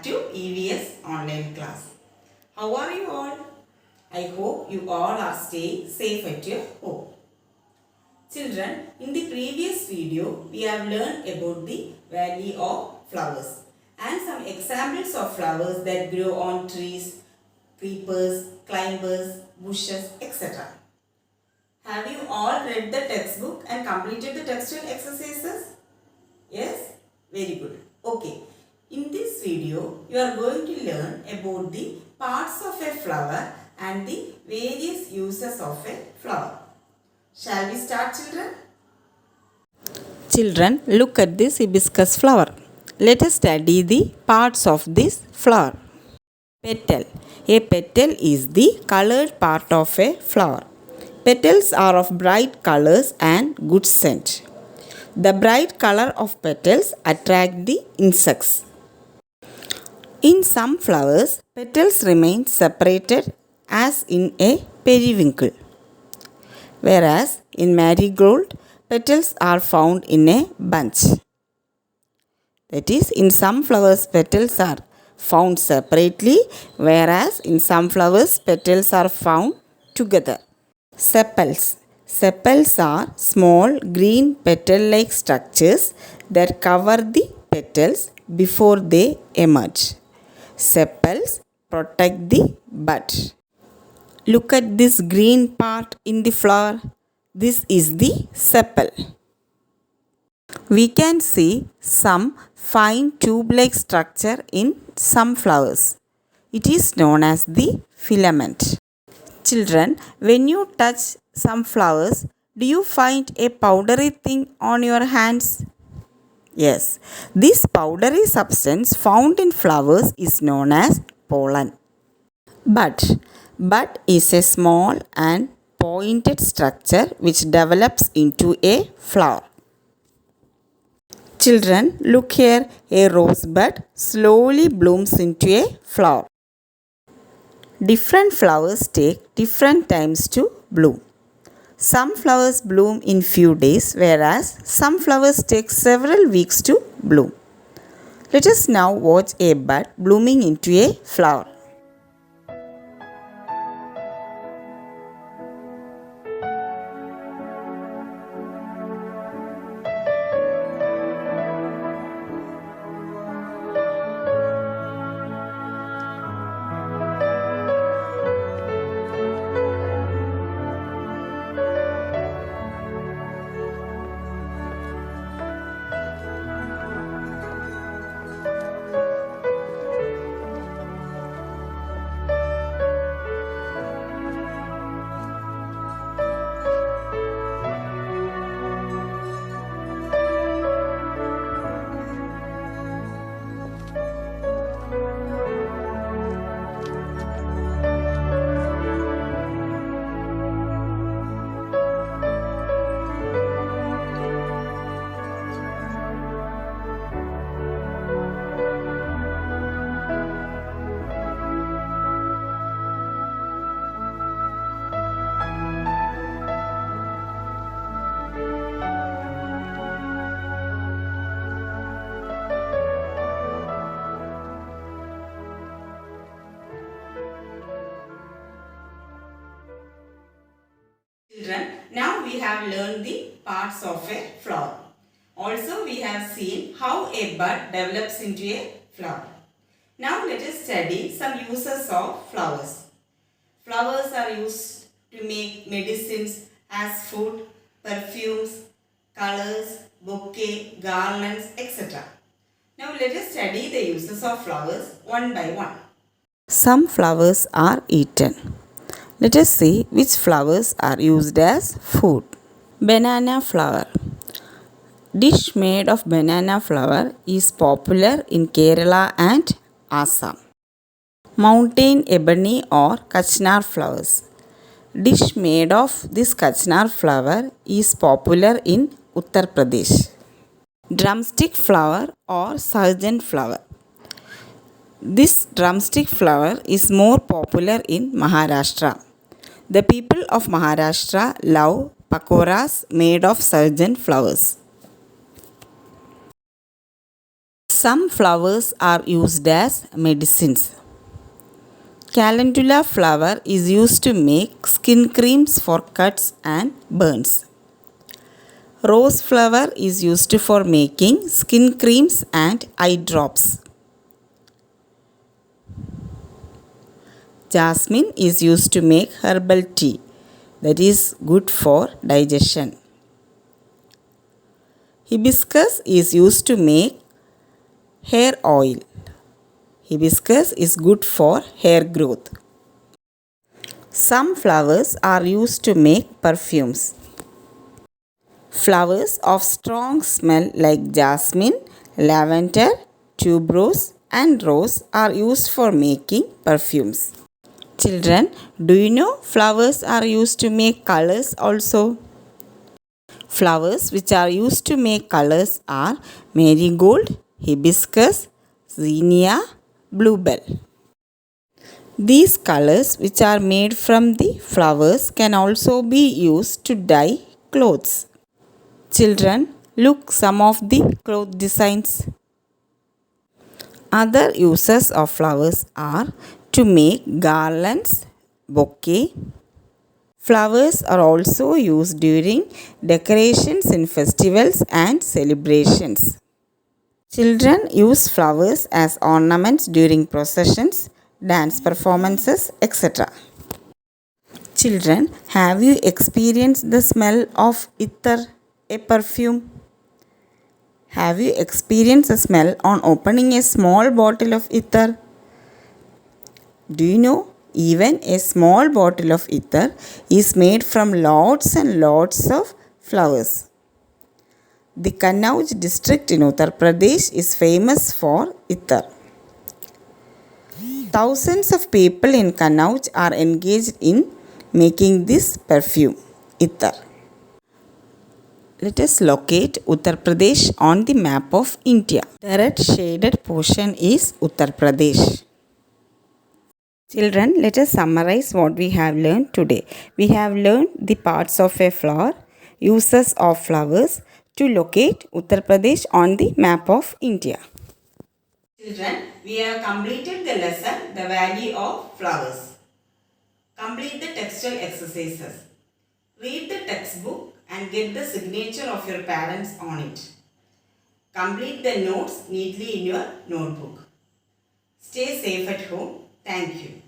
back to EVS online class. How are you all? I hope you all are staying safe at your home. Children, in the previous video, we have learned about the value of flowers and some examples of flowers that grow on trees, creepers, climbers, bushes, etc. Have you all read the textbook and completed the textual exercises? Yes? Very good. Okay. In this video, you are going to learn about the parts of a flower and the various uses of a flower. Shall we start, children? Children, look at this hibiscus flower. Let us study the parts of this flower. Petal. A petal is the colored part of a flower. Petals are of bright colors and good scent. The bright color of petals attract the insects. In some flowers, petals remain separated as in a periwinkle, whereas in marigold, petals are found in a bunch. That is, in some flowers, petals are found separately, whereas in some flowers, petals are found together. Sepals. Sepals are small green petal-like structures that cover the petals before they emerge. Sepals protect the bud. Look at this green part in the flower. This is the sepal. We can see some fine tube-like structure in some flowers. It is known as the filament. Children, when you touch some flowers, do you find a powdery thing on your hands? Yes, this powdery substance found in flowers is known as pollen. Bud is a small and pointed structure which develops into a flower. Children, look here. A rosebud slowly blooms into a flower. Different flowers take different times to bloom. Some flowers bloom in few days, whereas some flowers take several weeks to bloom. Let us now watch a bud blooming into a flower. Children, now we have learned the parts of a flower. Also, we have seen how a bud develops into a flower. Now, let us study some uses of flowers. Flowers are used to make medicines as food, perfumes, colors, bouquet, garlands, etc. Now, let us study the uses of flowers one by one. Some flowers are eaten. Let us see which flowers are used as food. Banana flower. Dish made of banana flower is popular in Kerala and Assam. Mountain ebony or kachnar flowers. Dish made of this kachnar flower is popular in Uttar Pradesh. Drumstick flower or sergeant flower. This drumstick flower is more popular in Maharashtra. The people of Maharashtra love pakoras made of sergeant flowers. Some flowers are used as medicines. Calendula flower is used to make skin creams for cuts and burns. Rose flower is used for making skin creams and eye drops. Jasmine is used to make herbal tea that is good for digestion. Hibiscus is used to make hair oil. Hibiscus is good for hair growth. Some flowers are used to make perfumes. Flowers of strong smell like jasmine, lavender, tuberose and rose are used for making perfumes. Children, do you know flowers are used to make colors also? Flowers which are used to make colors are marigold, hibiscus, zinnia, bluebell. These colors which are made from the flowers can also be used to dye clothes. Children, look some of the cloth designs. Other uses of flowers are to make garlands, bouquet. Flowers are also used during decorations in festivals and celebrations. Children use flowers as ornaments during processions, dance performances, etc. Children, have you experienced the smell of ether, a perfume? Have you experienced the smell on opening a small bottle of ether? Do you know even a small bottle of ether is made from lots and lots of flowers? The Kannauj district in Uttar Pradesh is famous for ether. Thousands of people in Kannauj are engaged in making this perfume, ether. Let us locate Uttar Pradesh on the map of India. The red shaded portion is Uttar Pradesh. Children, let us summarize what we have learned today. We have learned the parts of a flower, uses of flowers to locate Uttar Pradesh on the map of India. Children, we have completed the lesson, the value of flowers. Complete the textual exercises. Read the textbook and get the signature of your parents on it. Complete the notes neatly in your notebook. Stay safe at home. Thank you.